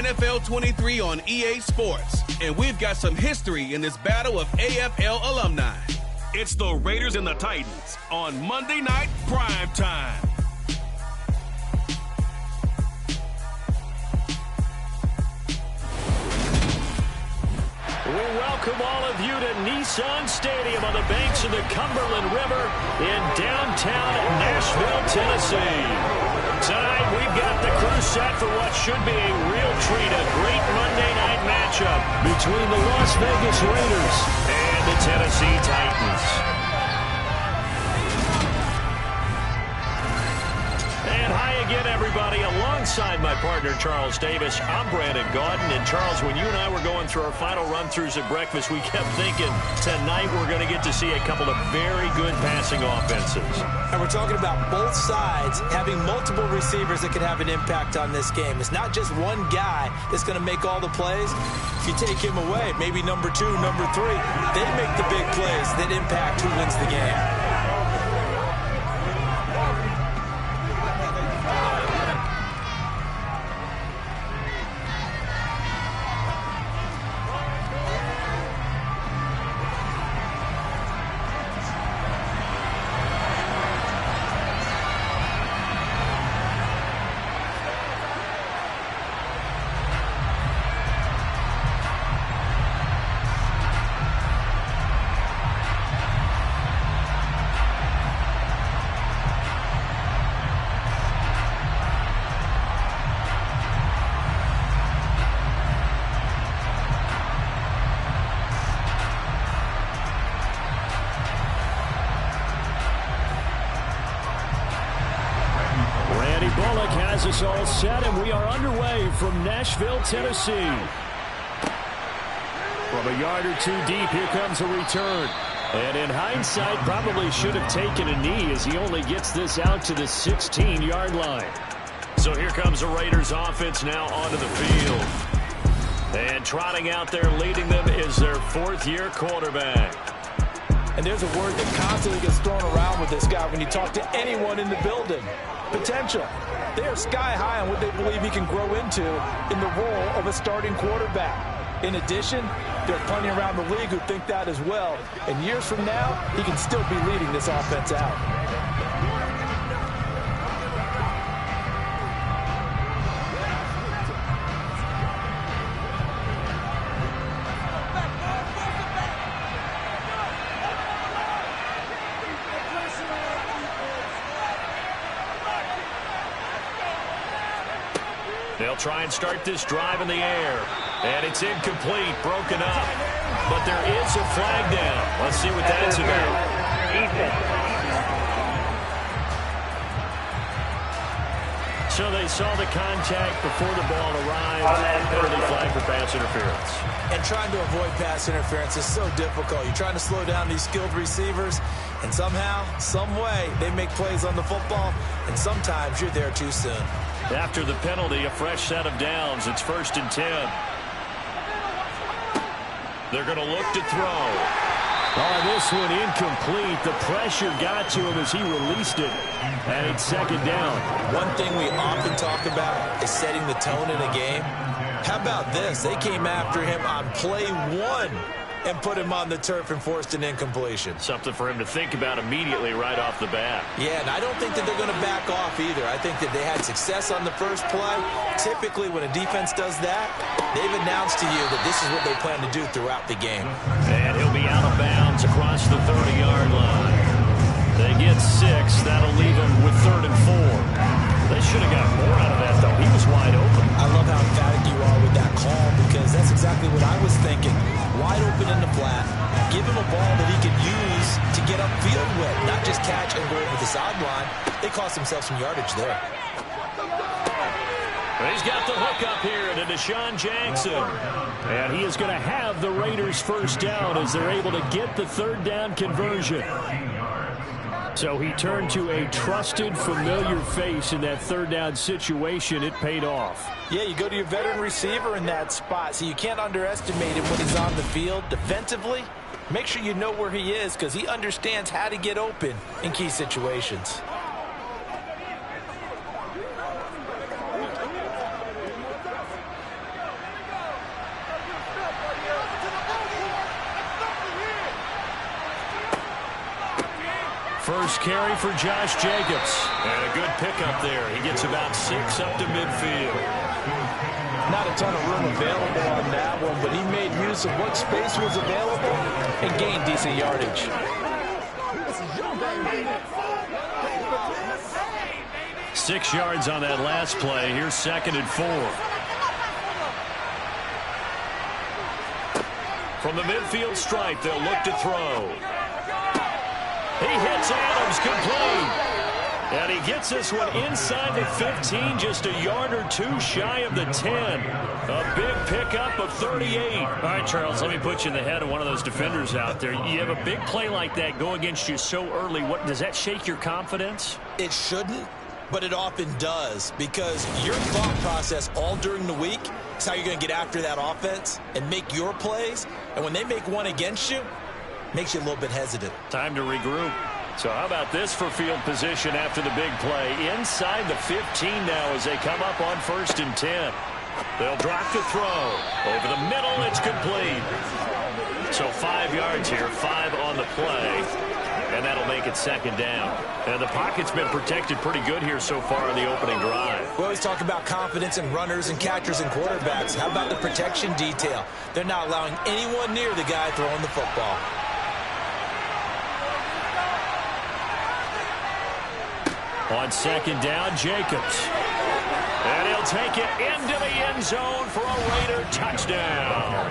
NFL 23 on EA Sports, and we've got some history in this battle of AFL alumni. It's the Raiders and the Titans on Monday Night Prime Time. We welcome all of you to Nissan Stadium on the banks of the Cumberland River in downtown Nashville, Tennessee. Tonight, we've got the crew set for what should be a real treat, a great Monday night matchup between the Las Vegas Raiders and the Tennessee Titans. And hi again, everybody. Alongside my partner, Charles Davis, I'm Brandon Gaudin. And Charles, when you and I were going through our final run-throughs at breakfast, we kept thinking tonight we're going to get to see a couple of very good passing offenses. And we're talking about both sides having multiple receivers that could have an impact on this game. It's not just one guy that's going to make all the plays. If you take him away, maybe number 2, number 3, they make the big plays that impact who wins the game. Has us all set, and we are underway from Nashville, Tennessee. From a yard or two deep, here comes a return. And in hindsight, probably should have taken a knee as he only gets this out to the 16-yard line. So here comes the Raiders offense now onto the field. And trotting out there leading them is their fourth-year quarterback. And there's a word that constantly gets thrown around with this guy when you talk to anyone in the building. Potential. They are sky high on what they believe he can grow into in the role of a starting quarterback. In addition, there are plenty around the league who think that as well. And years from now, he can still be leading this offense out. They'll try and start this drive in the air. And it's incomplete, broken up. But there is a flag down. Let's see what that's about. So they saw the contact before the ball arrived. Penalty flag for pass interference. And trying to avoid pass interference is so difficult. You're trying to slow down these skilled receivers, and somehow, some way, they make plays on the football, and sometimes you're there too soon. After the penalty, a fresh set of downs. It's 1st and 10. They're going to look to throw. Oh, this one incomplete. The pressure got to him as he released it. And it's 2nd down. One thing we often talk about is setting the tone in a game. How about this? They came after him on play 1 and put him on the turf and forced an incompletion. Something for him to think about immediately right off the bat. Yeah, and I don't think that they're going to back off either. I think that they had success on the first play. Typically, when a defense does that, they've announced to you that this is what they plan to do throughout the game. And he'll be out of bounds across the 30-yard line. They get 6. That'll leave them with 3rd and 4. They should have got more out of that, though. He was wide open. I love how emphatic you are with that call, because that's exactly what I was thinking. Wide open in the flat. Give him a ball that he can use to get upfield with, not just catch and go over the sideline. They cost themselves some yardage there. He's got the hook up here to Deshaun Jackson. And he is going to have the Raiders first down as they're able to get the 3rd down conversion. So he turned to a trusted, familiar face in that 3rd down situation. It paid off. Yeah, you go to your veteran receiver in that spot, so you can't underestimate him when he's on the field. Defensively, make sure you know where he is, because he understands how to get open in key situations. First carry for Josh Jacobs. And a good pickup there. He gets about 6 up to midfield. Not a ton of room available on that one, but he made use of what space was available and gained decent yardage. 6 yards on that last play. Here's 2nd and 4. From the midfield stripe, they'll look to throw. He hits Adams, complete. And he gets this one inside the 15, just a yard or 2 shy of the 10. A big pickup of 38. All right, Charles, let me put you in the head of one of those defenders out there. You have a big play like that go against you so early. What does that shake your confidence? It shouldn't, but it often does, because your thought process all during the week is how you're going to get after that offense and make your plays. And when they make one against you, it makes you a little bit hesitant. Time to regroup. So how about this for field position after the big play? Inside the 15 now as they come up on 1st and 10. They'll drop to throw. Over the middle, it's complete. So 5 yards here, 5 on the play. And that'll make it 2nd down. And the pocket's been protected pretty good here so far in the opening drive. We always talk about confidence in runners and catchers and quarterbacks. How about the protection detail? They're not allowing anyone near the guy throwing the football. On 2nd down, Jacobs. And he'll take it into the end zone for a Raider touchdown.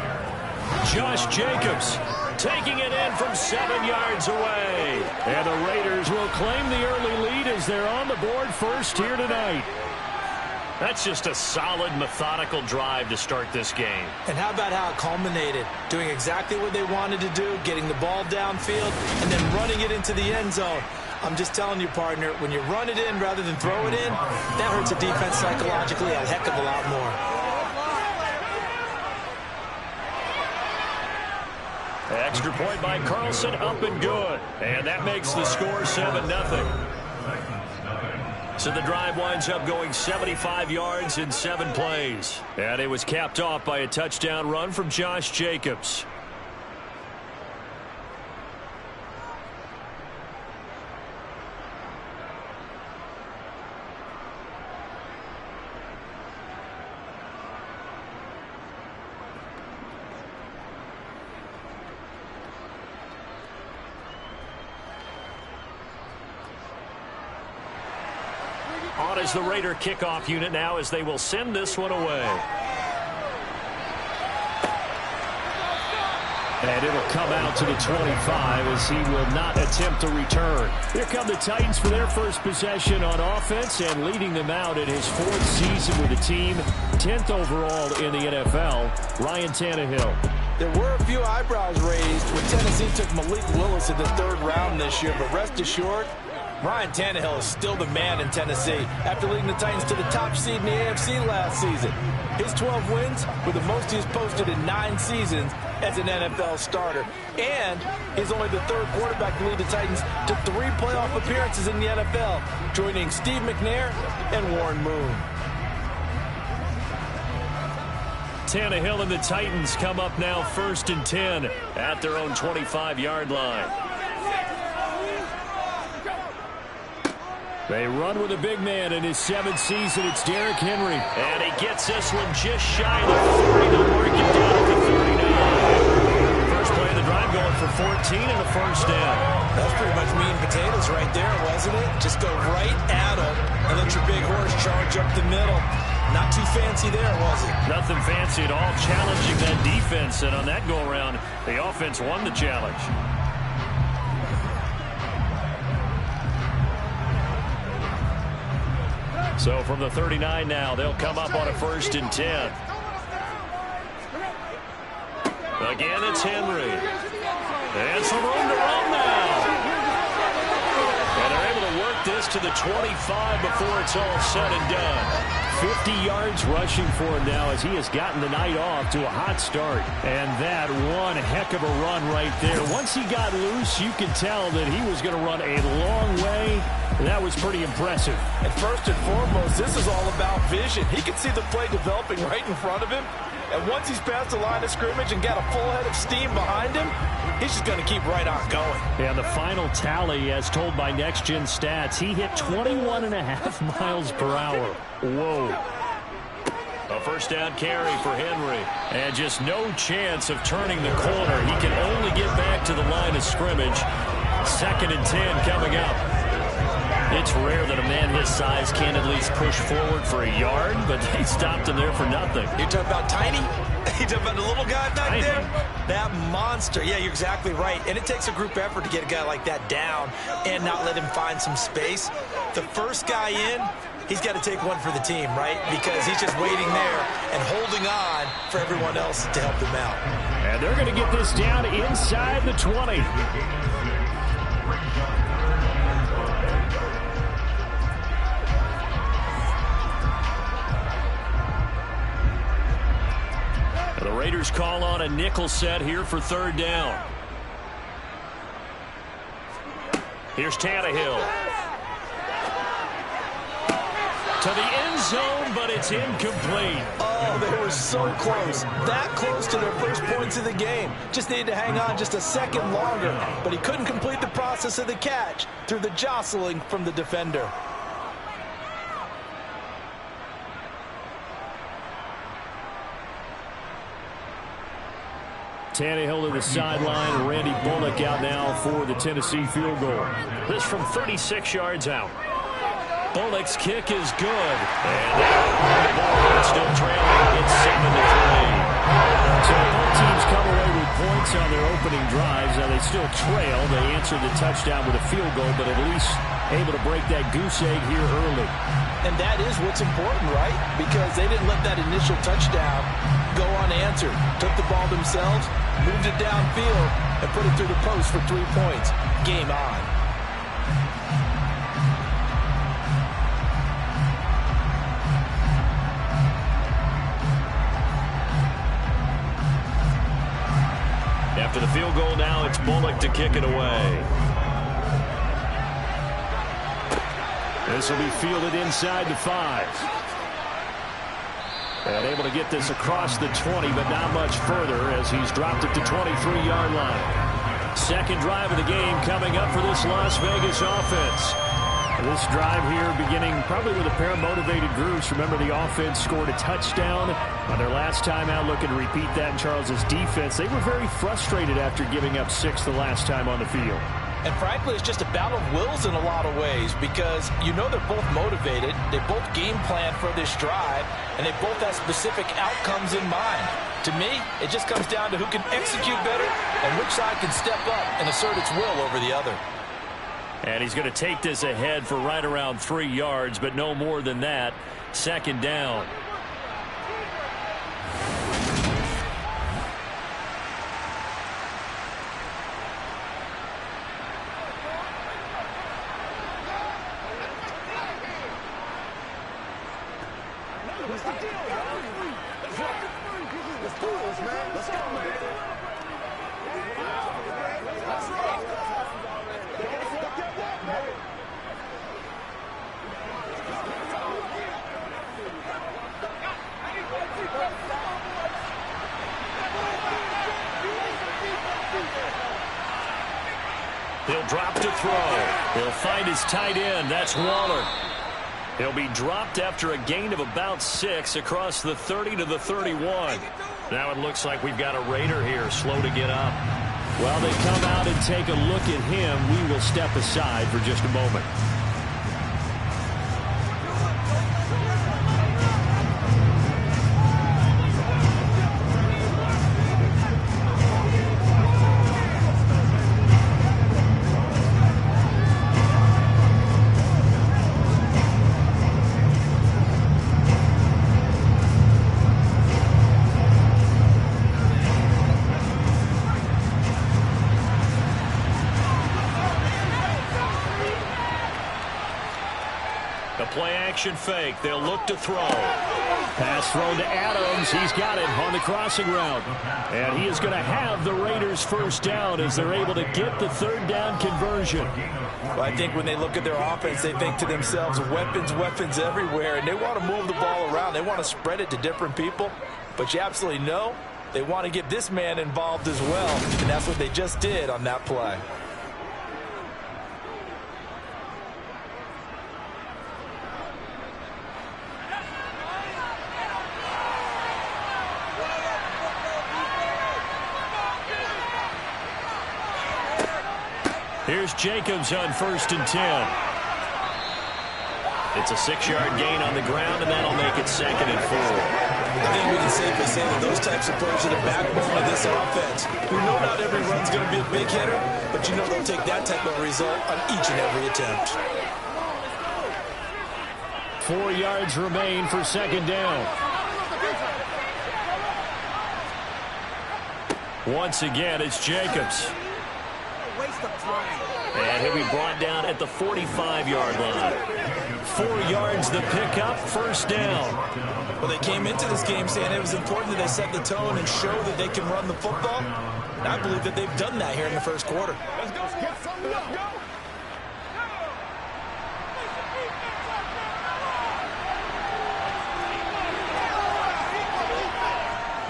Josh Jacobs taking it in from 7 yards away. And the Raiders will claim the early lead as they're on the board first here tonight. That's just a solid, methodical drive to start this game. And how about how it culminated? Doing exactly what they wanted to do, getting the ball downfield, and then running it into the end zone. I'm just telling you, partner, when you run it in rather than throw it in, that hurts a defense psychologically a heck of a lot more. Extra point by Carlson, up and good. And that makes the score 7-0. So the drive winds up going 75 yards in 7 plays. And it was capped off by a touchdown run from Josh Jacobs. On is the Raider kickoff unit now as they will send this one away. And it'll come out to the 25 as he will not attempt to return. Here come the Titans for their first possession on offense, and leading them out in his 4th season with the team, 10th overall in the NFL, Ryan Tannehill. There were a few eyebrows raised when Tennessee took Malik Willis in the 3rd round this year, but rest assured, Ryan Tannehill is still the man in Tennessee after leading the Titans to the top seed in the AFC last season. His 12 wins were the most he's posted in 9 seasons as an NFL starter. And he's only the 3rd quarterback to lead the Titans to 3 playoff appearances in the NFL, joining Steve McNair and Warren Moon. Tannehill and the Titans come up now 1st and 10 at their own 25-yard line. They run with a big man in his 7th season. It's Derrick Henry. And he gets this one just shy of the 40. They'll mark it down at the 39. First play of the drive going for 14 and a 1st down. That's pretty much meat and potatoes right there, wasn't it? Just go right at him and let your big horse charge up the middle. Not too fancy there, was it? Nothing fancy at all. Challenging that defense. And on that go-around, the offense won the challenge. So from the 39 now, they'll come up on a 1st and 10. Again, it's Henry. And some room to run now. And they're able to work this to the 25 before it's all said and done. 50 yards rushing for him now as he has gotten the night off to a hot start. And that one heck of a run right there. Once he got loose, you could tell that he was going to run a long way. That was pretty impressive. And first and foremost, this is all about vision. He could see the play developing right in front of him, And once he's past the line of scrimmage and got a full head of steam behind him, he's just going to keep right on going. And the final tally, as told by Next Gen Stats, he hit 21.5 miles per hour. Whoa. A first down carry for Henry. And just no chance of turning the corner. He can only get back to the line of scrimmage. 2nd and 10 coming up. It's rare that a man his size can at least push forward for a yard, but they stopped him there for nothing. You're talking about tiny? You're talking about the little guy back there? That monster. Yeah, you're exactly right. And it takes a group effort to get a guy like that down and not let him find some space. The first guy in, he's got to take one for the team, right? Because he's just waiting there and holding on for everyone else to help him out. And they're going to get this down inside the 20. The Raiders call on a nickel set here for 3rd down. Here's Tannehill. To the end zone, but it's incomplete. Oh, they were so close. That close to their first points of the game. Just needed to hang on just a second longer. But he couldn't complete the process of the catch through the jostling from the defender. Tannehill to the sideline. Randy Bullock out now for the Tennessee field goal. This from 36 yards out. Bullock's kick is good. And it's still trailing. It's 7-3. So both teams come away with points on their opening drives. Now they still trail. They answered the touchdown with a field goal, but at least able to break that goose egg here early. And that is what's important, right? Because they didn't let that initial touchdown go unanswered. Took the ball themselves, moved it downfield, and put it through the post for 3 points. Game on. After the field goal now, it's Bullock to kick it away. This will be fielded inside the 5. And able to get this across the 20, but not much further as he's dropped it to 23-yard line. Second drive of the game coming up for this Las Vegas offense. This drive here beginning probably with a pair of motivated groups. Remember, the offense scored a touchdown on their last time out, looking to repeat that in Charles's defense. They were very frustrated after giving up 6 the last time on the field. And frankly, it's just a battle of wills in a lot of ways because you know they're both motivated. They both game plan for this drive, and they both have specific outcomes in mind. To me, it just comes down to who can execute better and which side can step up and assert its will over the other. And he's going to take this ahead for right around 3 yards, but no more than that. 2nd down. He'll drop to throw. He'll find his tight end. That's Waller. He'll be dropped after a gain of about 6 across the 30 to the 31. Now it looks like we've got a Raider here, slow to get up. While they come out and take a look at him, we will step aside for just a moment. Play-action fake. They'll look to throw. Pass thrown to Adams. He's got it on the crossing route. And he is going to have the Raiders first down as they're able to get the 3rd down conversion. Well, I think when they look at their offense, they think to themselves, weapons, weapons everywhere, and they want to move the ball around. They want to spread it to different people. But you absolutely know they want to get this man involved as well, and that's what they just did on that play. Here's Jacobs on 1st and 10. It's a 6-yard gain on the ground, and that'll make it 2nd and 4. I think we can safely say that those types of players are the backbone of this offense. We know not every run's going to be a big hitter, but you know they'll take that type of result on each and every attempt. 4 yards remain for 2nd down. Once again, it's Jacobs. And he'll be brought down at the 45-yard line. 4 yards the pickup, 1st down. Well, they came into this game saying it was important that they set the tone and show that they can run the football. And I believe that they've done that here in the 1st quarter. Let's go. Get something up. Go.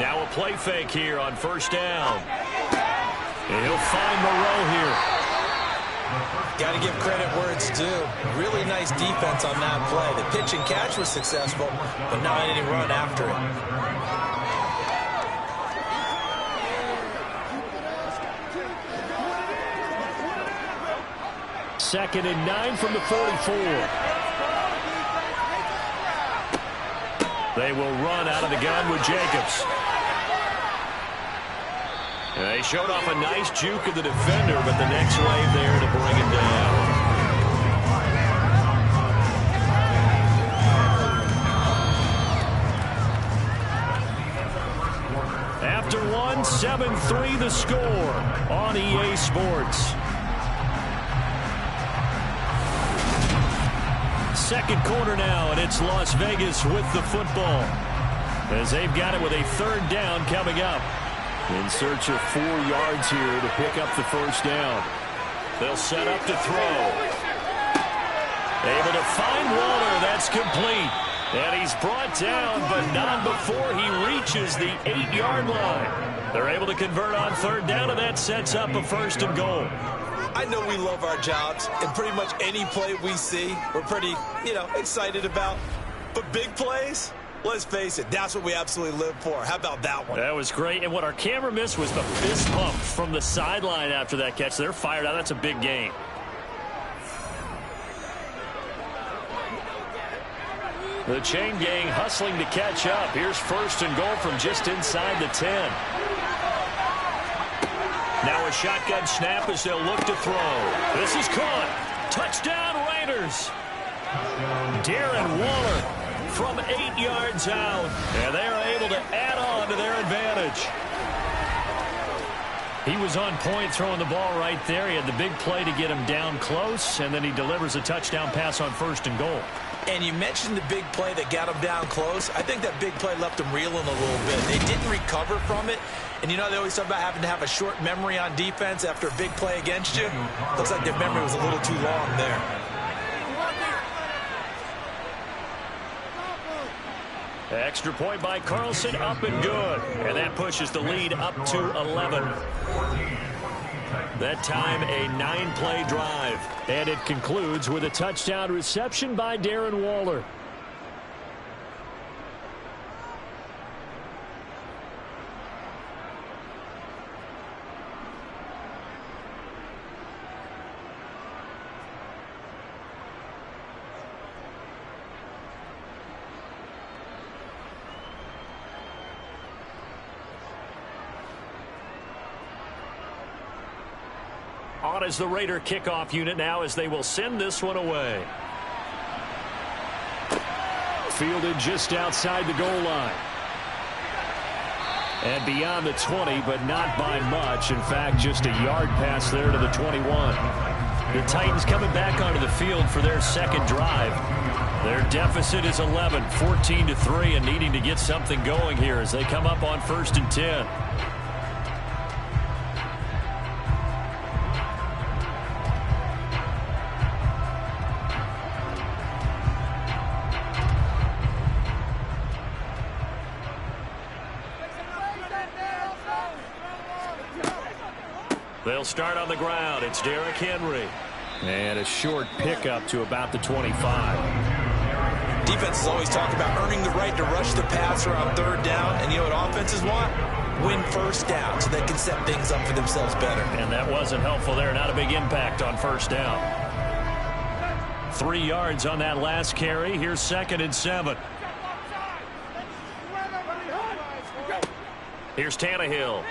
Now a play fake here on 1st down. And he'll find Moreau here. Got to give credit where it's due. Really nice defense on that play. The pitch and catch was successful, but not any run after it. Second and 9 from the 44. They will run out of the gun with Jacobs. And they showed off a nice juke of the defender, but the next wave there to bring him down. After one, 7-3 the score on EA Sports. Second quarter now, and it's Las Vegas with the football, as they've got it with a 3rd down coming up. In search of 4 yards here to pick up the 1st down. They'll set up to throw. Able to find Waller. That's complete. And he's brought down, but not before he reaches the 8-yard line. They're able to convert on 3rd down, and that sets up a 1st and goal. I know we love our jobs, and pretty much any play we see, we're pretty, excited about. But big plays? Let's face it, that's what we absolutely live for. How about that one? That was great. And what our camera missed was the fist pump from the sideline after that catch. They're fired out. That's a big gain. The chain gang hustling to catch up. Here's 1st and goal from just inside the 10. Now a shotgun snap as they'll look to throw. This is caught. Touchdown Raiders. Darren Waller from 8 yards out, and they are able to add on to their advantage. He was on point throwing the ball right there. He had the big play to get him down close, and then he delivers a touchdown pass on 1st and goal. And you mentioned the big play that got him down close. I think that big play left him reeling a little bit. They didn't recover from it. And they always talk about having to have a short memory on defense after a big play against you. Looks like their memory was a little too long there. Extra point by Carlson, up and good. And that pushes the lead up to 11. That time a 9-play drive. And it concludes with a touchdown reception by Darren Waller. On as the Raider kickoff unit now, as they will send this one away. Fielded just outside the goal line. And beyond the 20, but not by much. In fact, just a yard pass there to the 21. The Titans coming back onto the field for their 2nd drive. Their deficit is 11, 14-3, and needing to get something going here as they come up on 1st and 10. They'll start on the ground. It's Derrick Henry. And a short pickup to about the 25. Defenses always talk about earning the right to rush the passer on third down. And you know what offenses want? Win first down so they can set things up for themselves better. And that wasn't helpful there. Not a big impact on first down. 3 yards on that last carry. Here's 2nd and 7. Here's Tannehill.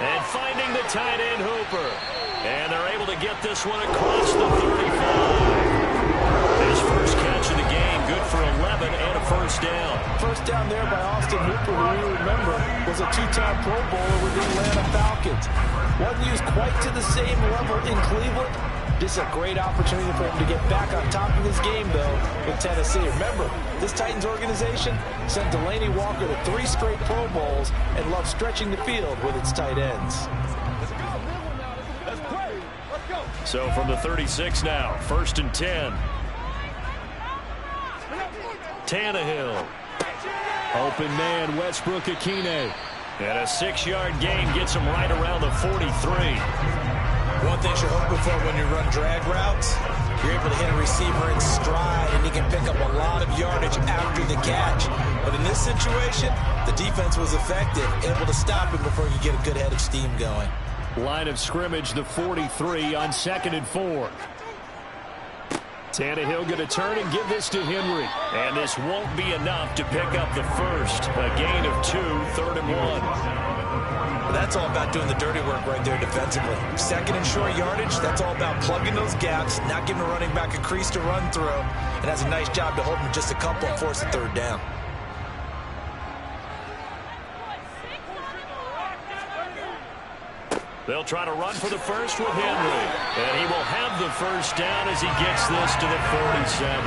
And finding the tight end Hooper. And they're able to get this one across the 35. His first catch of the game, good for 11 and a first down. First down there by Austin Hooper, who you remember was a 2-time Pro Bowler with the Atlanta Falcons. Wasn't used quite to the same level in Cleveland. This is a great opportunity for him to get back on top of his game, though, with Tennessee. Remember, this Titans organization sent Delaney Walker to 3 straight Pro Bowls and loves stretching the field with its tight ends. So from the 36 now, 1st and 10. Tannehill. Open man, Westbrook-Ikhine. And a 6-yard gain gets him right around the 43. One thing you're hoping for when you run drag routes, you're able to hit a receiver in stride, and he can pick up a lot of yardage after the catch. But in this situation, the defense was effective, able to stop him before you get a good head of steam going. Line of scrimmage, the 43 on 2nd and 4. Tannehill going to turn and give this to Henry. And this won't be enough to pick up the first. A gain of 2, 3rd and 1. Well, that's all about doing the dirty work right there defensively. 2nd and short yardage, that's all about plugging those gaps, not giving a running back a crease to run through. And that's a nice job to hold him just a couple and force a 3rd down. They'll try to run for the first with Henry. And he will have the first down as he gets this to the 47.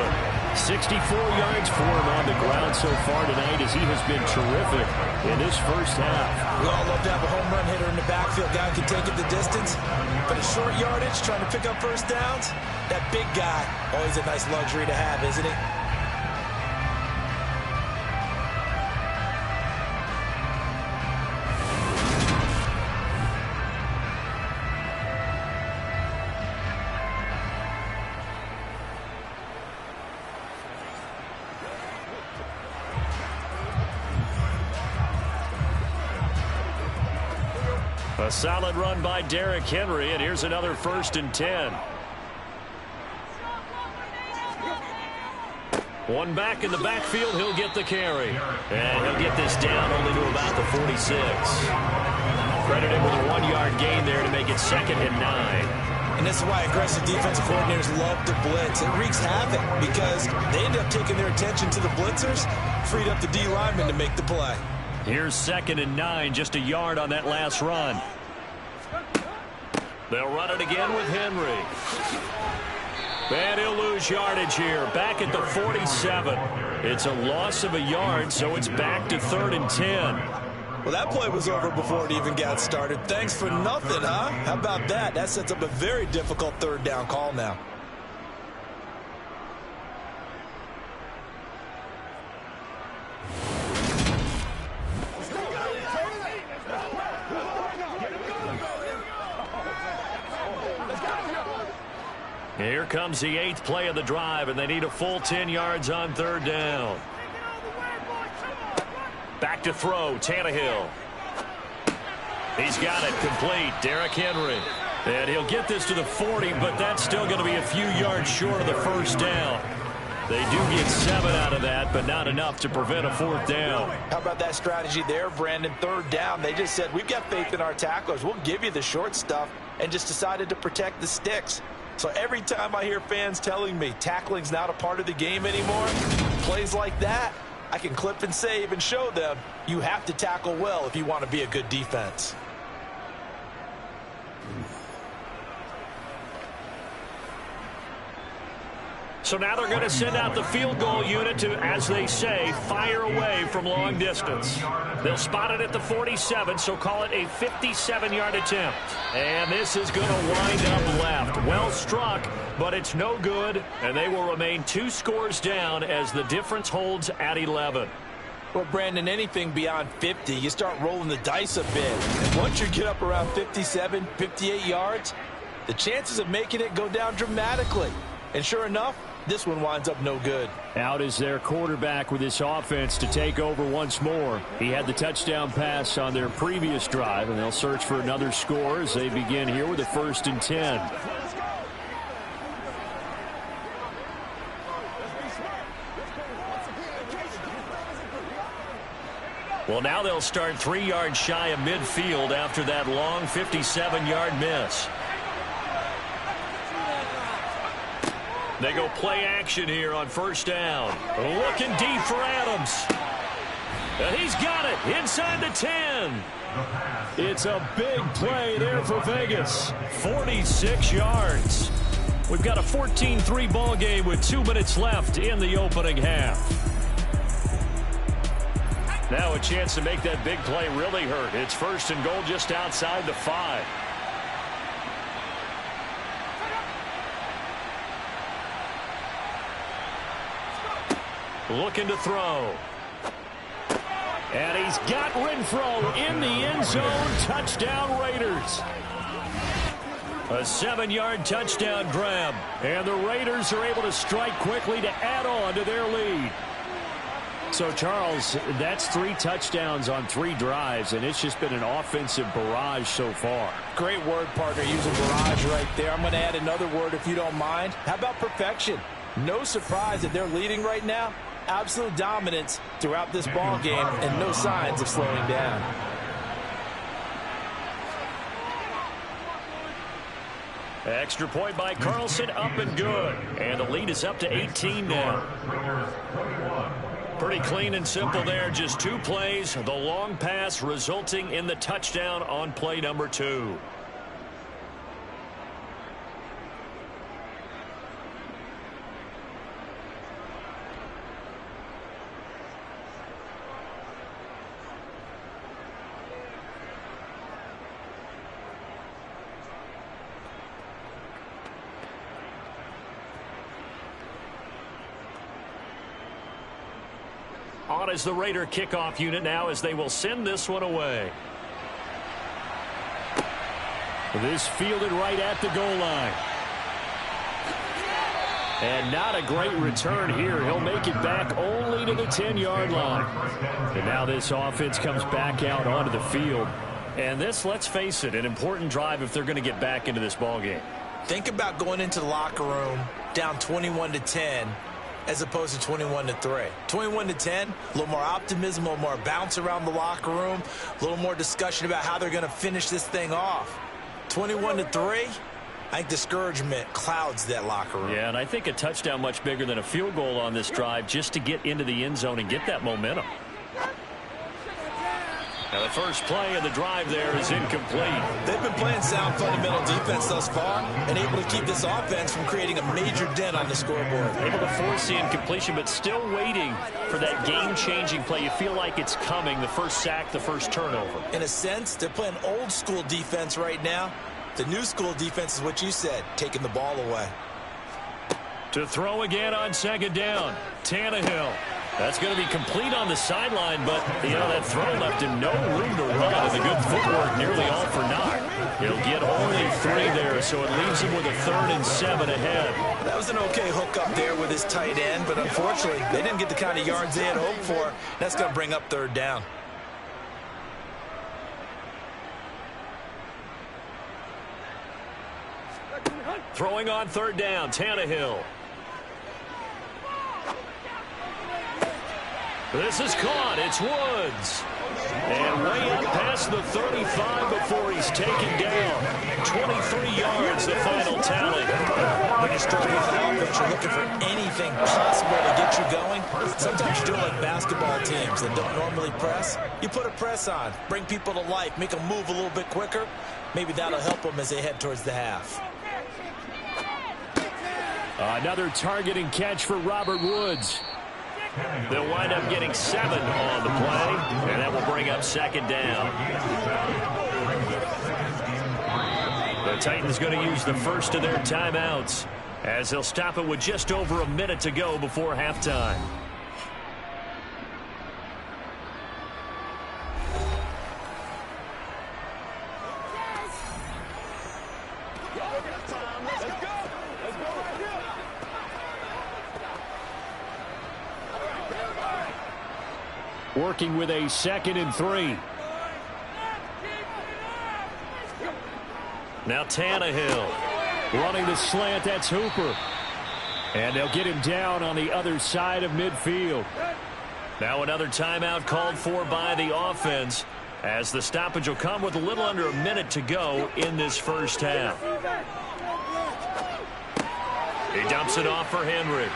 64 yards for him on the ground so far tonight as he has been terrific in this first half. We all love to have a home run hitter in the backfield. Guy can take it the distance. But at short yardage, trying to pick up first downs, that big guy, always a nice luxury to have, isn't he? A solid run by Derrick Henry, and here's another 1st and 10. One back in the backfield, he'll get the carry. And he'll get this down only to about the 46. Credit him with a 1-yard gain there to make it 2nd and 9. And this is why aggressive defensive coordinators love to blitz. It wreaks havoc because they end up taking their attention to the blitzers, freed up the D lineman to make the play. Here's 2nd and 9, just a yard on that last run. They'll run it again with Henry. And he'll lose yardage here, back at the 47. It's a loss of a yard, so it's back to 3rd and 10. Well, that play was over before it even got started. Thanks for nothing, huh? How about that? That sets up a very difficult 3rd down call now. Here comes the 8th play of the drive, and they need a full 10 yards on 3rd down. Back to throw, Tannehill. He's got it complete, Derrick Henry. And he'll get this to the 40, but that's still going to be a few yards short of the first down. They do get 7 out of that, but not enough to prevent a 4th down. How about that strategy there, Brandon? 3rd down, they just said, we've got faith in our tacklers. We'll give you the short stuff, and just decided to protect the sticks. So every time I hear fans telling me tackling's not a part of the game anymore, plays like that, I can clip and save and show them you have to tackle well if you want to be a good defense. So now they're going to send out the field goal unit to, as they say, fire away from long distance. They'll spot it at the 47, so call it a 57-yard attempt. And this is going to wind up left. Well struck, but it's no good, and they will remain 2 scores down as the difference holds at 11. Well, Brandon, anything beyond 50, you start rolling the dice a bit. And once you get up around 57, 58 yards, the chances of making it go down dramatically. And sure enough, this one winds up no good. Out is their quarterback with this offense to take over once more. He had the touchdown pass on their previous drive, and they'll search for another score as they begin here with a 1st and 10. Well, now they'll start 3 yards shy of midfield after that long 57-yard miss. They go play action here on 1st down. Looking deep for Adams. And he's got it inside the 10. It's a big play there for Vegas. 46 yards. We've got a 14-3 ball game with 2 minutes left in the opening half. Now a chance to make that big play really hurt. It's 1st and goal just outside the 5. Looking to throw. And he's got Renfro in the end zone. Touchdown Raiders. A 7-yard touchdown grab. And the Raiders are able to strike quickly to add on to their lead. So, Charles, that's 3 touchdowns on 3 drives, and it's just been an offensive barrage so far. Great word, partner, using barrage right there. I'm going to add another word if you don't mind. How about perfection? No surprise that they're leading right now. Absolute dominance throughout this ball game and no signs of slowing down. Extra point by Carlson, up and good. And the lead is up to 18 now. Pretty clean and simple there. Just 2 plays. The long pass resulting in the touchdown on play number 2. On is the Raider kickoff unit now as they will send this one away. This fielded right at the goal line. And not a great return here. He'll make it back only to the 10-yard line. And now this offense comes back out onto the field. And this, let's face it, an important drive if they're going to get back into this ballgame. Think about going into the locker room down 21-10. As opposed to 21-3. 21-10, a little more optimism, a little more bounce around the locker room, a little more discussion about how they're going to finish this thing off. 21-3, I think discouragement clouds that locker room. Yeah, and I think a touchdown much bigger than a field goal on this drive just to get into the end zone and get that momentum. Now the first play of the drive there is incomplete. They've been playing sound fundamental defense thus far and able to keep this offense from creating a major dent on the scoreboard. Able to force the incompletion, but still waiting for that game-changing play. You feel like it's coming, the first sack, the first turnover. In a sense, they're playing old-school defense right now. The new-school defense is what you said, taking the ball away. To throw again on 2nd down, Tannehill. That's going to be complete on the sideline, but, you know, that throw left him no room to run, and the good footwork nearly all for naught. He'll get only 3 there, so it leaves him with a 3rd and 7 ahead. That was an okay hook up there with his tight end, but unfortunately, they didn't get the kind of yards they had hoped for. That's going to bring up 3rd down. Throwing on 3rd down, Tannehill. This is caught. It's Woods. And way up past the 35 before he's taken down. 23 yards, the final tally. When you're struggling with an offense, you're looking for anything possible to get you going. Sometimes you're doing like basketball teams that don't normally press. You put a press on, bring people to life, make them move a little bit quicker. Maybe that'll help them as they head towards the half. Another targeting catch for Robert Woods. They'll wind up getting 7 on the play, and that will bring up 2nd down. The Titans going to use the first of their timeouts as they'll stop it with just over a minute to go before halftime. working with a 2nd and 3. Now Tannehill running the slant. That's Hooper. And they'll get him down on the other side of midfield. Now another timeout called for by the offense, as the stoppage will come with a little under a minute to go in this first half. He dumps it off for Henry.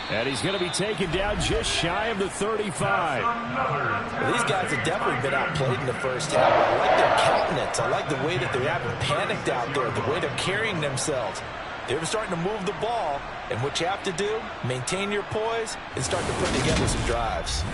And he's going to be taken down just shy of the 35. Well, these guys have definitely been outplayed in the first half. I like their countenance. I like the way that they haven't panicked out there, the way they're carrying themselves. They're starting to move the ball, and what you have to do, maintain your poise and start to put together some drives.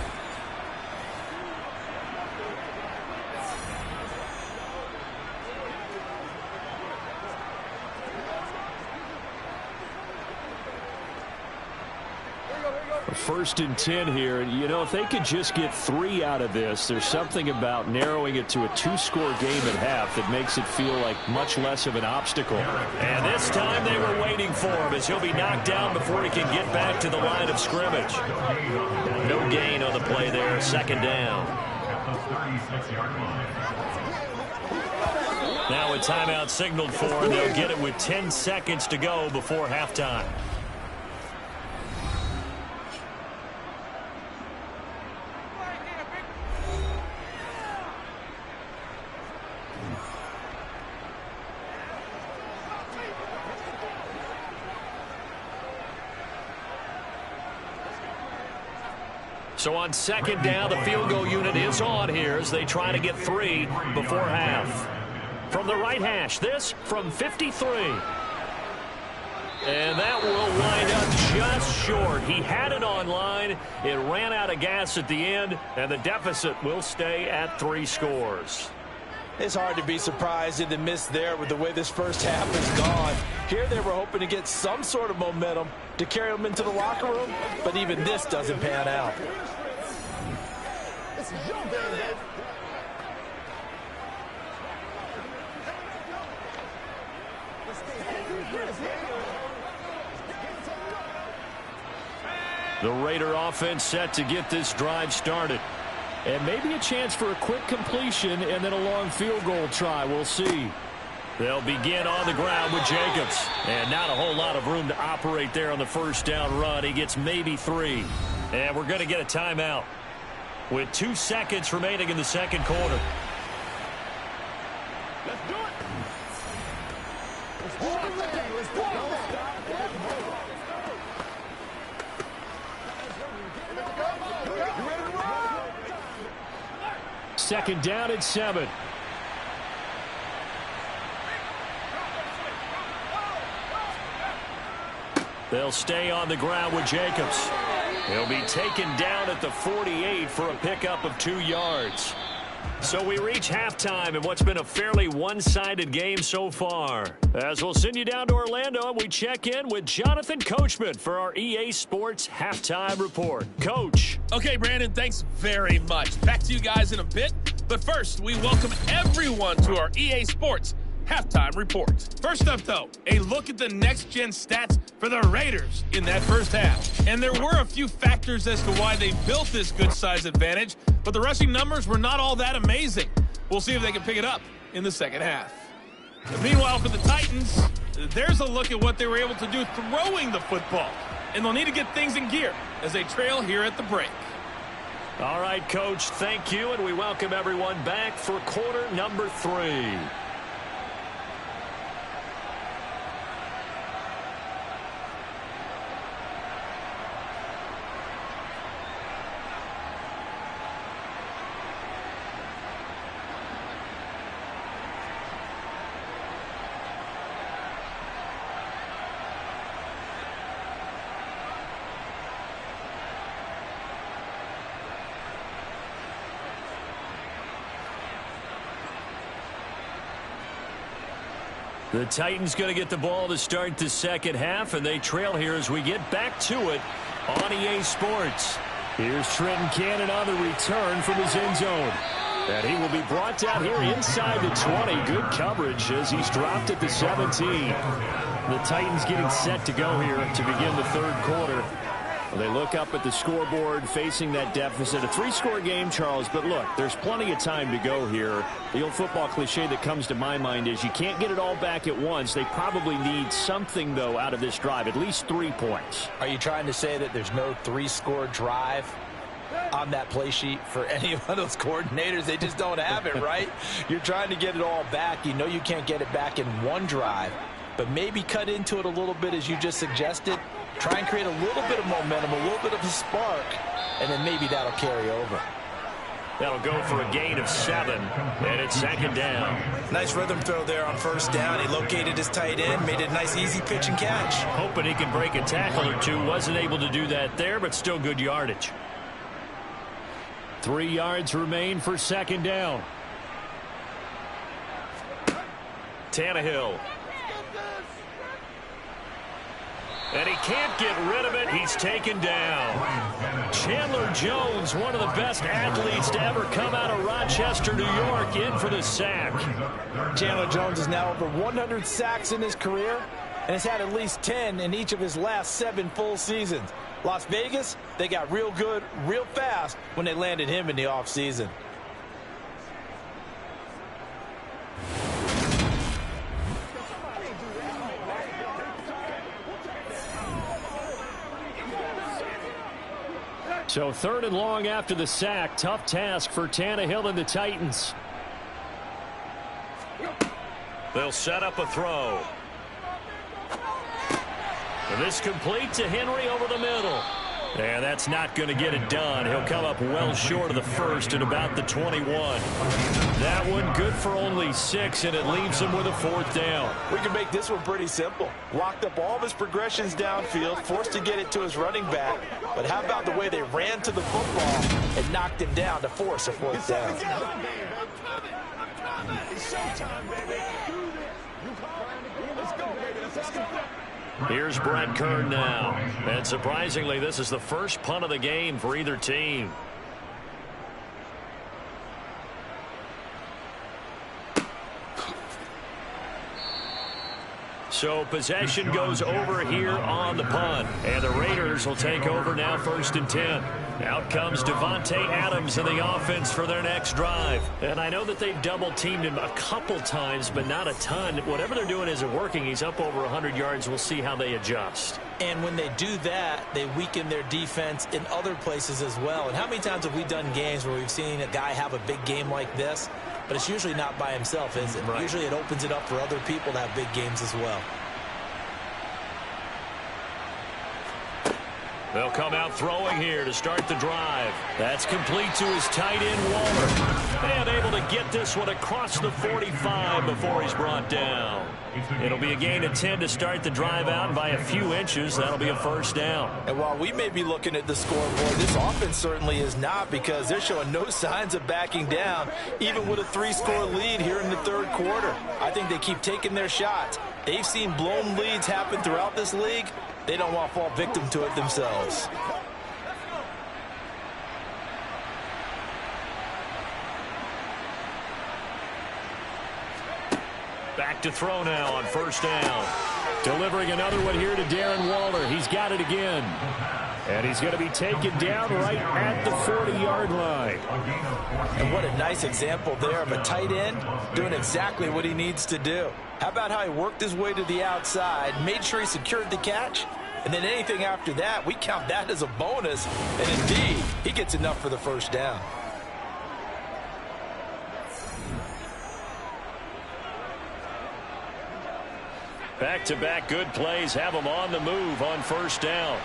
First and 10 here. You know, if they could just get 3 out of this, there's something about narrowing it to a 2-score game at half that makes it feel like much less of an obstacle. And this time they were waiting for him, as he'll be knocked down before he can get back to the line of scrimmage. No gain on the play there. 2nd down. Now a timeout signaled for, and they'll get it with 10 seconds to go before halftime. So on 2nd down, the field goal unit is on here as they try to get 3 before half. From the right hash, this from 53. And that will wind up just short. He had it on line. It ran out of gas at the end, and the deficit will stay at 3 scores. It's hard to be surprised in the miss there with the way this first half is gone. Here they were hoping to get some sort of momentum to carry them into the locker room, but even this doesn't pan out. The Raider offense set to get this drive started. And maybe a chance for a quick completion and then a long field goal try. We'll see. They'll begin on the ground with Jacobs. And not a whole lot of room to operate there on the first down run. He gets maybe 3. And we're going to get a timeout with 2 seconds remaining in the second quarter. Let's do it. Second down and 7. They'll stay on the ground with Jacobs. He'll be taken down at the 48 for a pickup of 2 yards. So we reach halftime in what's been a fairly one-sided game so far. As we'll send you down to Orlando, and we check in with Jonathan Coachman for our EA Sports Halftime Report. Coach. Okay, Brandon, thanks very much. Back to you guys in a bit. But first, we welcome everyone to our EA Sports Halftime Report. First up, though, a look at the next-gen stats for the Raiders in that first half. And there were a few factors as to why they built this good-size advantage, but the rushing numbers were not all that amazing. We'll see if they can pick it up in the second half. But meanwhile, for the Titans, there's a look at what they were able to do throwing the football. And they'll need to get things in gear as they trail here at the break. All right, Coach, thank you, and we welcome everyone back for quarter number 3. The Titans going to get the ball to start the second half, and they trail here as we get back to it on EA Sports. Here's Trenton Cannon on the return from his end zone. And he will be brought down here inside the 20. Good coverage as he's dropped at the 17. The Titans getting set to go here to begin the third quarter. Well, they look up at the scoreboard facing that deficit. A 3-score game, Charles, but look, there's plenty of time to go here. The old football cliche that comes to my mind is you can't get it all back at once. They probably need something, though, out of this drive, at least 3 points. Are you trying to say that there's no 3-score drive on that play sheet for any one of those coordinators? They just don't have it, right? You're trying to get it all back. You know you can't get it back in one drive, but maybe cut into it a little bit as you just suggested. Try and create a little bit of momentum, a little bit of a spark, and then maybe that'll carry over. That'll go for a gain of 7, and it's 2nd down. Nice rhythm throw there on 1st down. He located his tight end, made it a nice easy pitch and catch. Hoping he can break a tackle or two. Wasn't able to do that there, but still good yardage. 3 yards remain for 2nd down. Tannehill. And he can't get rid of it. He's taken down. Chandler Jones, one of the best athletes to ever come out of Rochester, New York, in for the sack. Chandler Jones is now over 100 sacks in his career and has had at least 10 in each of his last 7 full seasons. Las Vegas, they got real good, real fast when they landed him in the offseason. So 3rd and long after the sack. Tough task for Tannehill and the Titans. They'll set up a throw. And this complete to Henry over the middle. And that's not going to get it done. He'll come up well short of the first at about the 21. That one good for only 6, and it leaves him with a 4th down. We can make this one pretty simple. Locked up all of his progressions downfield, forced to get it to his running back. But how about the way they ran to the football and knocked him down to force a 4th down? Here's Brett Kern now. And surprisingly, this is the first punt of the game for either team. So possession goes over here on the punt. And the Raiders will take over now 1st and 10. Out comes Devontae Adams in the offense for their next drive. And I know that they've double-teamed him a couple times, but not a ton. Whatever they're doing isn't working. He's up over 100 yards. We'll see how they adjust. And when they do that, they weaken their defense in other places as well. And how many times have we done games where we've seen a guy have a big game like this? But it's usually not by himself, is it? Right. Usually it opens it up for other people to have big games as well. They'll come out throwing here to start the drive. That's complete to his tight end, Waller. And able to get this one across the 45 before he's brought down. It'll be a gain of 10 to start the drive out, and by a few inches, that'll be a 1st down. And while we may be looking at the scoreboard, this offense certainly is not, because they're showing no signs of backing down, even with a 3-score lead here in the 3rd quarter. I think they keep taking their shots. They've seen blown leads happen throughout this league. They don't want to fall victim to it themselves. Back to throw now on 1st down. Delivering another one here to Darren Waller. He's got it again. And he's going to be taken down right at the 40-yard line. And what a nice example there of a tight end doing exactly what he needs to do. How about how he worked his way to the outside, made sure he secured the catch, and then anything after that, we count that as a bonus. And indeed, he gets enough for the 1st down. Back-to-back good plays have him on the move on 1st down.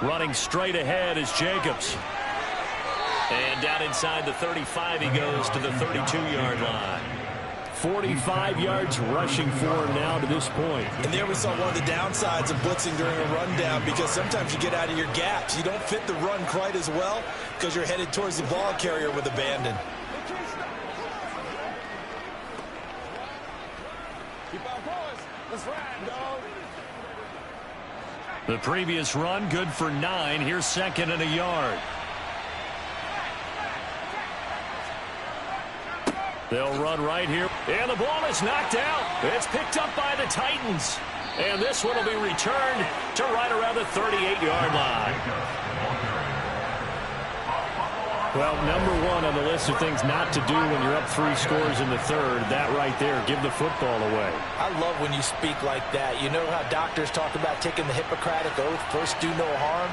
Running straight ahead is Jacobs. And down inside the 35, he goes to the 32-yard line. 45 yards rushing for him now to this point. And there we saw one of the downsides of blitzing during a rundown, because sometimes you get out of your gaps. You don't fit the run quite as well because you're headed towards the ball carrier with abandon. The previous run good for 9. Here's 2nd and a yard. They'll run right here. And the ball is knocked out. It's picked up by the Titans. And this one will be returned to right around the 38-yard line. Well, number one on the list of things not to do when you're up 3 scores in the third, that right there, give the football away. I love when you speak like that. You know how doctors talk about taking the Hippocratic Oath, first do no harm?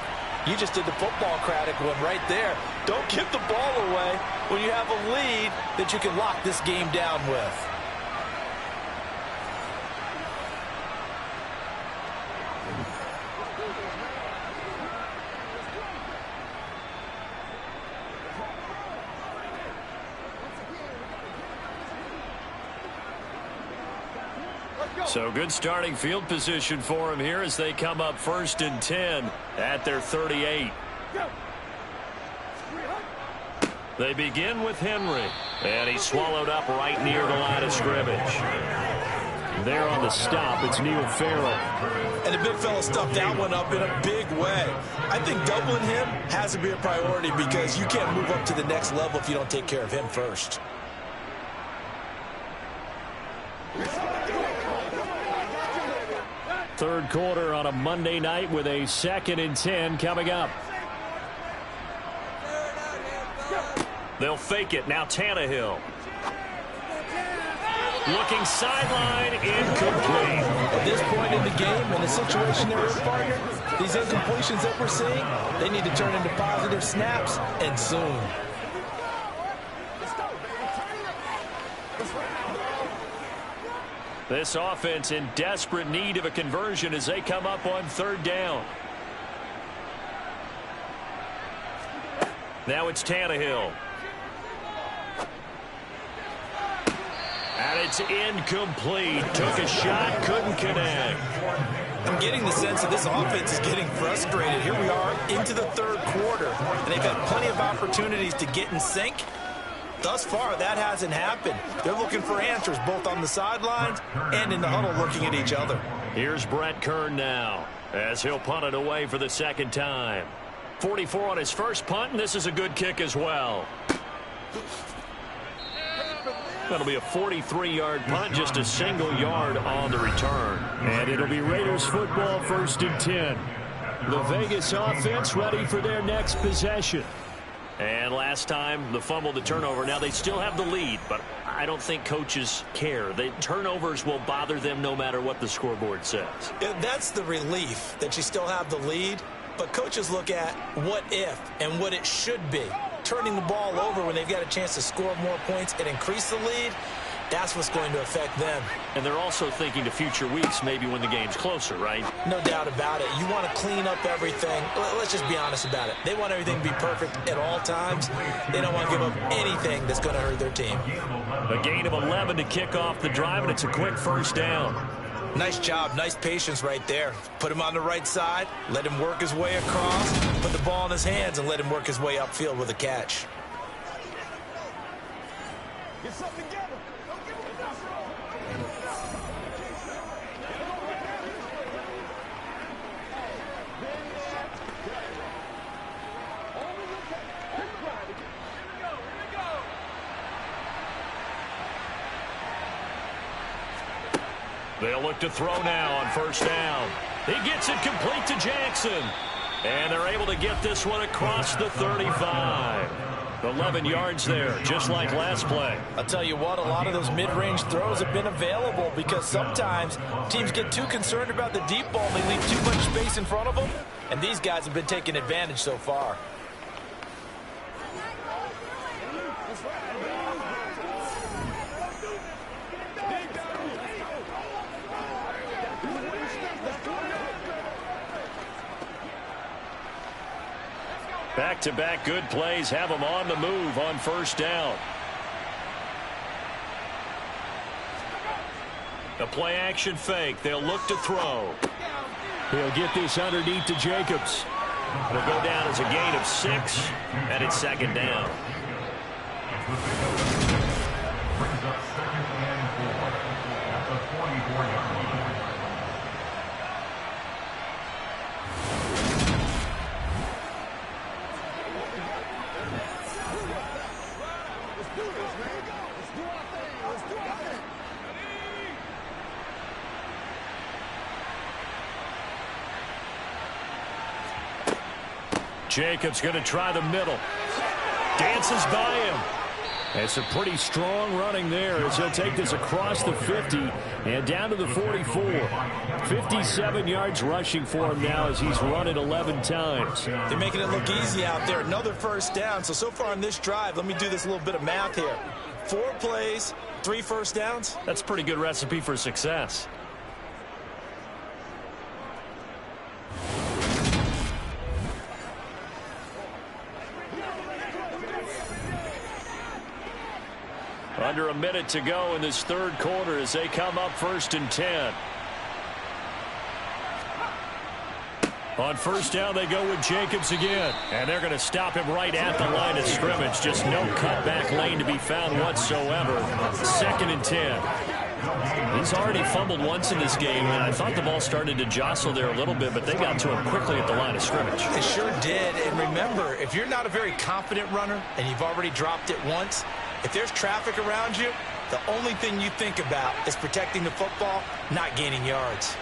You just did the football-cratic one right there. Don't give the ball away when you have a lead that you can lock this game down with. So good starting field position for him here as they come up 1st and 10 at their 38. They begin with Henry, and he's swallowed up right near the line of scrimmage. There on the stop, it's Neil Farrell. And the big fella stuffed that one up in a big way. I think doubling him has to be a priority because you can't move up to the next level if you don't take care of him first. Third quarter on a Monday night with a 2nd and 10 coming up. They'll fake it. Now Tannehill. Looking sideline, incomplete. At this point in the game, in the situation they're in, partner, these incompletions that we're seeing, they need to turn into positive snaps, and soon. This offense in desperate need of a conversion as they come up on 3rd down. Now it's Tannehill. And it's incomplete. Took a shot, couldn't connect. I'm getting the sense that this offense is getting frustrated. Here we are into the 3rd quarter, and they've had plenty of opportunities to get in sync. Thus far, that hasn't happened. They're looking for answers both on the sidelines and in the huddle looking at each other. Here's Brett Kern now as he'll punt it away for the 2nd time. 44 on his first punt, and this is a good kick as well. That'll be a 43-yard punt, just a single yard on the return. And it'll be Raiders football 1st and 10. The Vegas offense ready for their next possession. And last time, the fumble, the turnover. Now they still have the lead, but I don't think coaches care. The turnovers will bother them no matter what the scoreboard says. That's the relief that you still have the lead, but coaches look at what if and what it should be. Turning the ball over when they've got a chance to score more points and increase the lead, that's what's going to affect them. And they're also thinking to future weeks, maybe when the game's closer, right? No doubt about it. You want to clean up everything. Let's just be honest about it. They want everything to be perfect at all times. They don't want to give up anything that's going to hurt their team. A gain of 11 to kick off the drive, and it's a quick 1st down. Nice job. Nice patience right there. Put him on the right side. Let him work his way across. Put the ball in his hands and let him work his way upfield with a catch. Get something together. They'll look to throw now on 1st down. He gets it complete to Jackson. And they're able to get this one across the 35. 11 yards there, just like last play. I'll tell you what, a lot of those mid-range throws have been available because sometimes teams get too concerned about the deep ball and they leave too much space in front of them. And these guys have been taking advantage so far. Back-to-back good plays have them on the move on 1st down. A play-action fake. They'll look to throw. He'll get this underneath to Jacobs. It'll go down as a gain of 6, and it's 2nd down. Brings up 2nd and 4 at the 44-yard line. Jacobs going to try the middle. Dances by him. It's a pretty strong running there as he'll take this across the 50 and down to the 44. 57 yards rushing for him now as he's run it 11 times. They're making it look easy out there. Another first down. So far on this drive, let me do this little bit of math here. 4 plays, 3 first downs. That's a pretty good recipe for success. Under a minute to go in this third quarter as they come up 1st and 10. On first down, they go with Jacobs again. And they're going to stop him right at the line of scrimmage. Just no cutback lane to be found whatsoever. 2nd and 10. He's already fumbled once in this game, and I thought the ball started to jostle there a little bit, but they got to him quickly at the line of scrimmage. It sure did. And remember, if you're not a very confident runner and you've already dropped it once, if there's traffic around you, the only thing you think about is protecting the football, not gaining yards.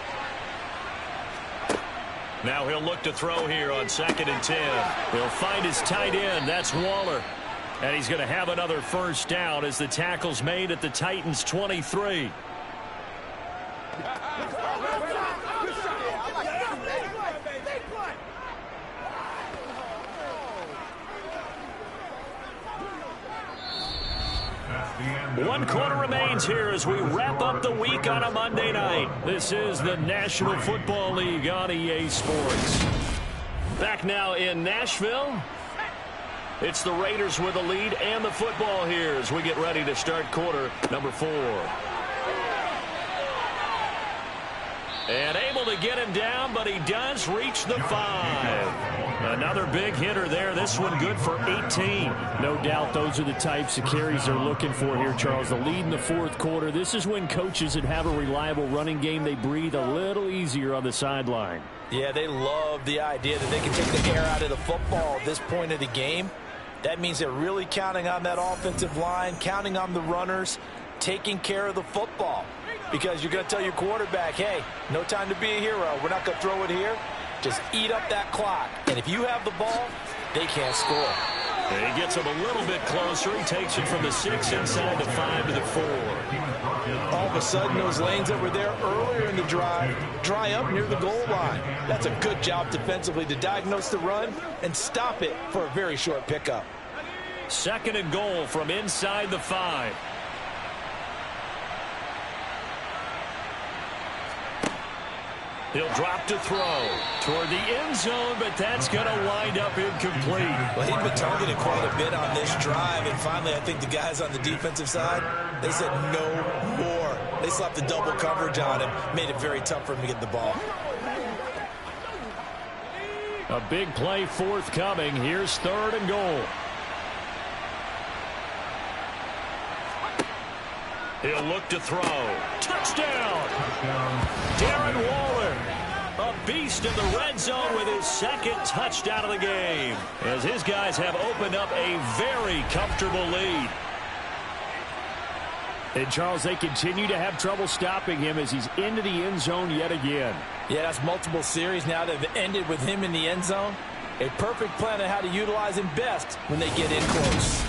Now he'll look to throw here on 2nd and 10. He'll find his tight end. That's Waller. And he's going to have another first down as the tackle's made at the Titans' 23. One quarter remains here as we wrap up the week on a Monday night. This is the National Football League on EA Sports. Back now in Nashville. It's the Raiders with the lead and the football here as we get ready to start quarter number 4. And able to get him down, but he does reach the 5. Another big hitter there. This one good for 18. No doubt those are the types of carries they're looking for here, Charles. The lead in the 4th quarter. This is when coaches that have a reliable running game, they breathe a little easier on the sideline. Yeah, they love the idea that they can take the air out of the football at this point of the game. That means they're really counting on that offensive line, counting on the runners, taking care of the football. Because you're going to tell your quarterback, hey, no time to be a hero. We're not going to throw it here. Just eat up that clock. And if you have the ball, they can't score. And he gets him a little bit closer. He takes it from the 6 inside the 5 to the 4. All of a sudden, those lanes that were there earlier in the drive dry up near the goal line. That's a good job defensively to diagnose the run and stop it for a very short pickup. 2nd and goal from inside the 5. He'll drop to throw toward the end zone, but that's going to wind up incomplete. Well, he'd been targeted quite a bit on this drive, and finally I think the guys on the defensive side, they said no more. They slapped the double coverage on him, made it very tough for him to get the ball. A big play forthcoming. Here's 3rd and goal. He'll look to throw. Touchdown! Darren Waller, a beast in the red zone with his 2nd touchdown of the game, as his guys have opened up a very comfortable lead. And, Charles, they continue to have trouble stopping him as he's into the end zone yet again. Yeah, that's multiple series now that have ended with him in the end zone. A perfect plan on how to utilize him best when they get in close.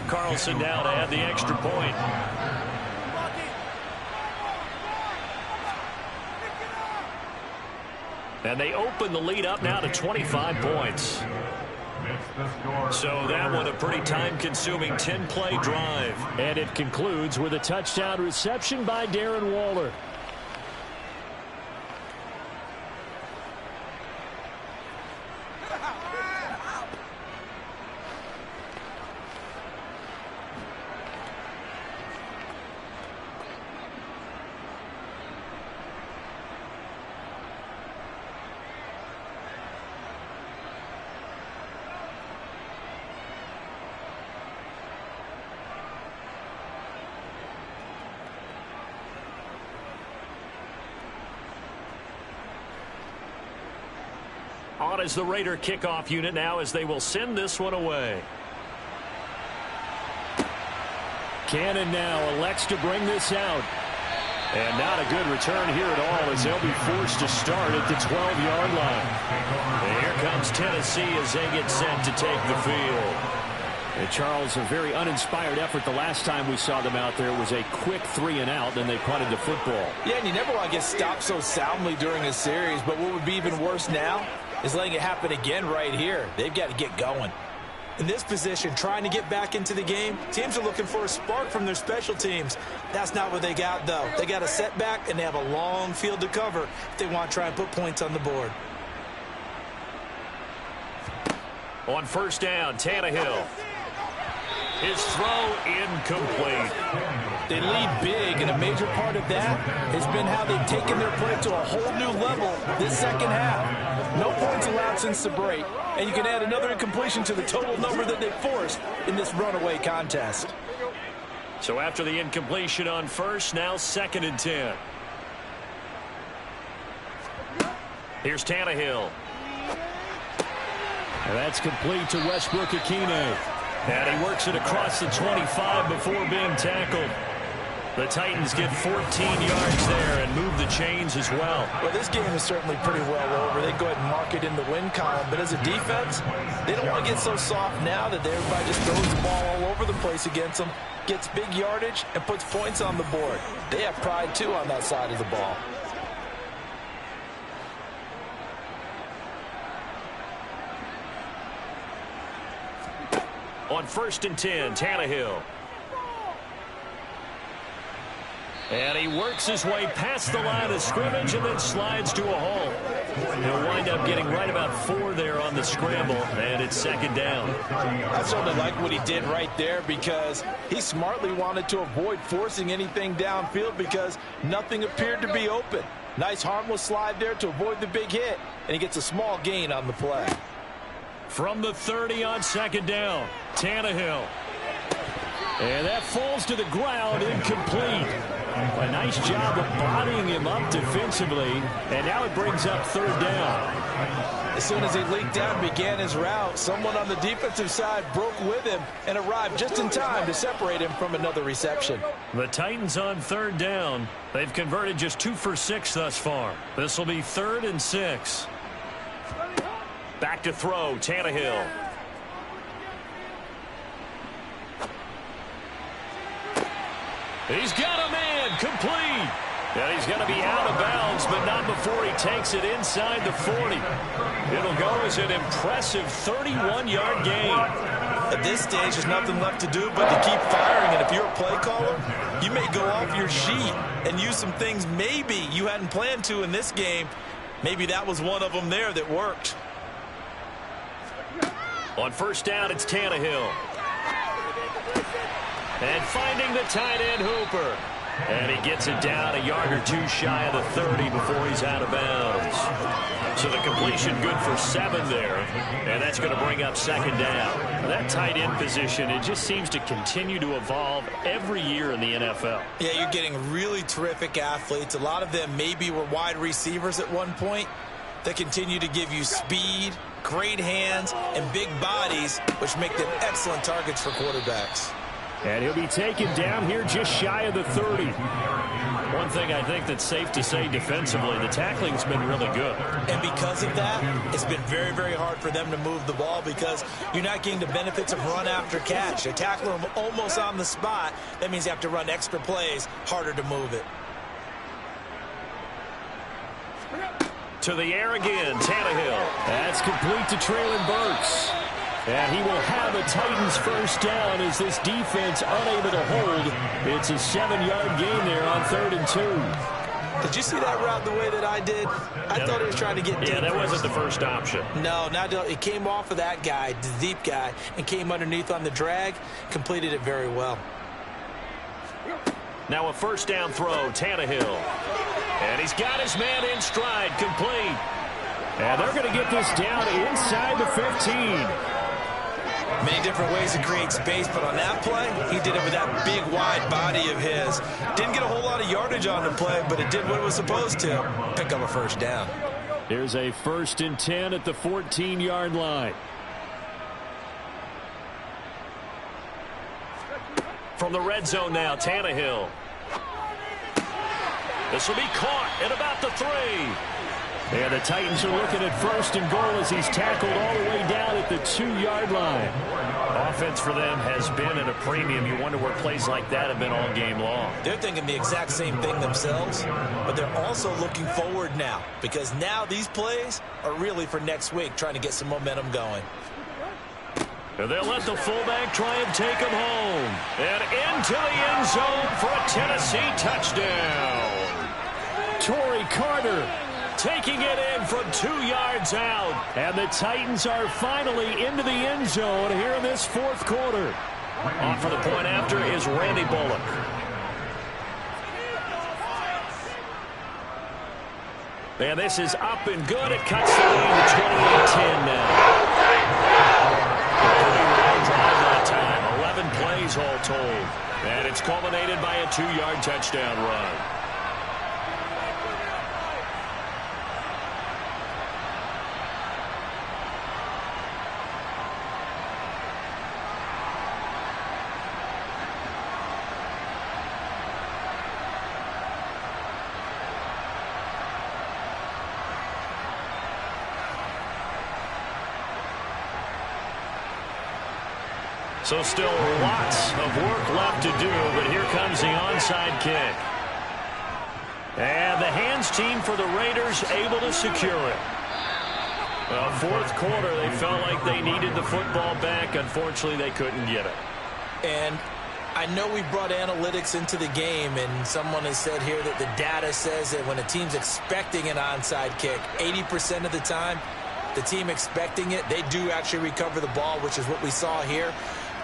Carlson now to add the extra point. And they open the lead up now to 25 points. So that one a pretty time-consuming 10-play drive. And it concludes with a touchdown reception by Darren Waller. On is the Raider kickoff unit now as they will send this one away. Cannon now elects to bring this out. And not a good return here at all as they'll be forced to start at the 12-yard line. And here comes Tennessee as they get set to take the field. And Charles, a very uninspired effort the last time we saw them out there was a quick 3-and-out, then they punted the football. Yeah, and you never want to get stopped so soundly during a series, but what would be even worse now is letting it happen again right here. They've got to get going. In this position, trying to get back into the game, teams are looking for a spark from their special teams. That's not what they got, though. They got a setback, and they have a long field to cover if they want to try and put points on the board. On first down, Tannehill. His throw incomplete. They lead big, and a major part of that has been how they've taken their play to a whole new level this second half. No points allowed since the break, and you can add another incompletion to the total number that they forced in this runaway contest. So after the incompletion on first, now 2nd and 10. Here's Tannehill. And that's complete to Westbrook-Ikhine. And he works it across the 25 before being tackled. The Titans get 14 yards there and move the chains as well. Well, this game is certainly pretty well over. They go ahead and mark it in the win column. But as a defense, they don't want to get so soft now that everybody just throws the ball all over the place against them, gets big yardage, and puts points on the board. They have pride, too, on that side of the ball. On 1st and 10, Tannehill. And he works his way past the line of scrimmage and then slides to a halt. He'll wind up getting right about 4 there on the scramble, and it's 2nd down. I certainly like what he did right there because he smartly wanted to avoid forcing anything downfield because nothing appeared to be open. Nice harmless slide there to avoid the big hit, and he gets a small gain on the play. From the 30 on 2nd down, Tannehill. And that falls to the ground, incomplete. A nice job of bodying him up defensively, and now it brings up 3rd down. As soon as he leaked out and began his route, someone on the defensive side broke with him and arrived just in time to separate him from another reception. The Titans on 3rd down. They've converted just 2 for 6 thus far. This will be 3rd and 6. Back to throw, Tannehill. He's got a man, complete. And he's going to be out of bounds, but not before he takes it inside the 40. It'll go as an impressive 31-yard gain. At this stage, there's nothing left to do but to keep firing. And if you're a play caller, you may go off your sheet and use some things maybe you hadn't planned to in this game. Maybe that was one of them there that worked. On 1st down, it's Tannehill. And finding the tight end, Hooper. And he gets it down a yard or 2 shy of the 30 before he's out of bounds. So the completion good for 7 there. And that's going to bring up 2nd down. That tight end position, it just seems to continue to evolve every year in the NFL. Yeah, you're getting really terrific athletes. A lot of them maybe were wide receivers at one point that continue to give you speed, great hands, and big bodies, which make them excellent targets for quarterbacks. And he'll be taken down here just shy of the 30. One thing I think that's safe to say defensively, the tackling's been really good. And because of that, it's been very, very hard for them to move the ball because you're not getting the benefits of run after catch. They tackle them almost on the spot. That means you have to run extra plays, harder to move it. To the air again, Tannehill. That's complete to Traylon Burks. And he will have a Titans 1st down as this defense unable to hold. It's a 7-yard gain there on 3rd and 2. Did you see that route the way that I did? I thought he was trying to get deep. Yeah, that wasn't the first option. No, it came off of that guy, the deep guy, and came underneath on the drag, completed it very well. Now a 1st down throw, Tannehill. And he's got his man in stride, complete. And they're going to get this down inside the 15. Many different ways to create space, but on that play, he did it with that big, wide body of his. Didn't get a whole lot of yardage on the play, but it did what it was supposed to. Pick up a 1st down. Here's a 1st and 10 at the 14-yard line. From the red zone now, Tannehill. This will be caught at about the 3. And the Titans are looking at 1st and goal as he's tackled all the way down at the 2-yard line. Offense for them has been at a premium. You wonder where plays like that have been all game long. They're thinking the exact same thing themselves, but they're also looking forward now, because now these plays are really for next week, trying to get some momentum going. And they'll let the fullback try and take him home. And into the end zone for a Tennessee touchdown. Torrey Carter taking it in from 2 yards out. And the Titans are finally into the end zone here in this 4th quarter. On for the point after is Randy Bullock. And this is up and good. It cuts the lead to 28-10 now. Pretty long drive that time. 11 plays all told. And it's culminated by a 2-yard touchdown run. So still lots of work left to do, but here comes the onside kick. And the hands team for the Raiders able to secure it. Well, 4th quarter, they felt like they needed the football back. Unfortunately, they couldn't get it. And I know we brought analytics into the game, and someone has said here that the data says that when a team's expecting an onside kick, 80% of the time, the team expecting it, they do actually recover the ball, which is what we saw here.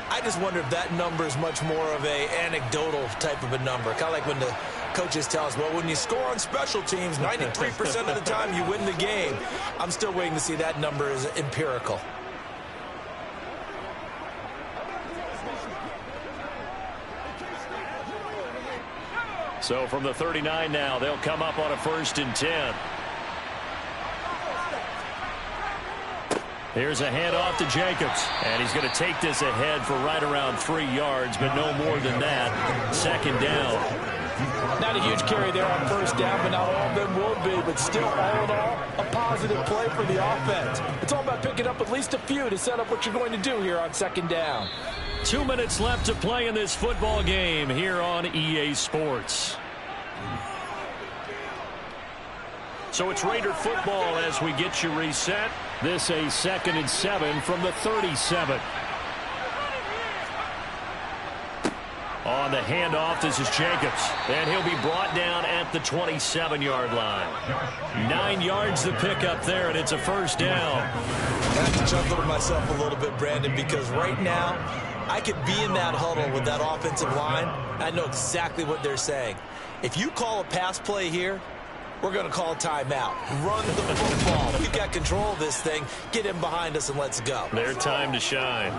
I just wonder if that number is much more of a anecdotal type of a number. Kind of like when the coaches tell us, well, when you score on special teams, 93% of the time you win the game. I'm still waiting to see that number is empirical. So from the 39 now, they'll come up on a 1st and 10. Here's a handoff to Jacobs, and he's going to take this ahead for right around 3 yards, but no more than that. 2nd down. Not a huge carry there on 1st down, but not all of them will be, but still, all in all, a positive play for the offense. It's all about picking up at least a few to set up what you're going to do here on 2nd down. 2 minutes left to play in this football game here on EA Sports. So it's Raider football as we get you reset. This a 2nd and 7 from the 37. On the handoff, this is Jacobs. And he'll be brought down at the 27-yard line. 9 yards to pick up there, and it's a 1st down. I have to chuckle to myself a little bit, Brandon, because right now, I could be in that huddle with that offensive line. I know exactly what they're saying. If you call a pass play here, we're going to call a timeout. Run the football. We've got control of this thing. Get in behind us and let's go. Their time to shine.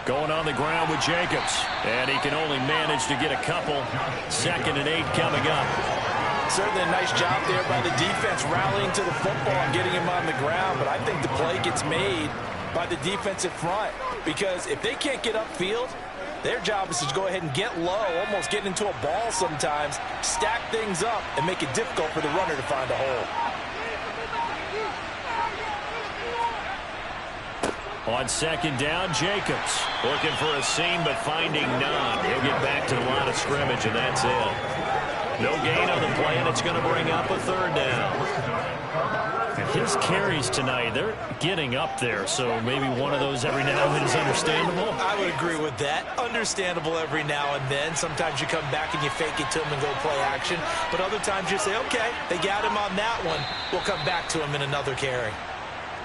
Going on the ground with Jacobs. And he can only manage to get a couple. 2nd and 8 coming up. Certainly a nice job there by the defense rallying to the football and getting him on the ground, but I think the play gets made by the defensive front, because if they can't get upfield, their job is to go ahead and get low, almost get into a ball sometimes, stack things up, and make it difficult for the runner to find a hole. On 2nd down, Jacobs looking for a seam but finding none. He'll get back to the line of scrimmage, and that's it. No gain on the play, and it's going to bring up a 3rd down. And his carries tonight, they're getting up there, so maybe one of those every now and then is understandable. I would agree with that. Understandable every now and then. Sometimes you come back and you fake it to him and go play action. But other times you say, okay, they got him on that one. We'll come back to him in another carry.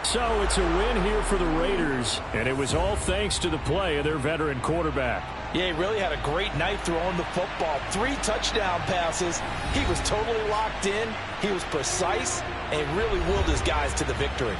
So it's a win here for the Raiders, and it was all thanks to the play of their veteran quarterback. Yeah, he really had a great night throwing the football. 3 touchdown passes. He was totally locked in. He was precise, and really willed his guys to the victory.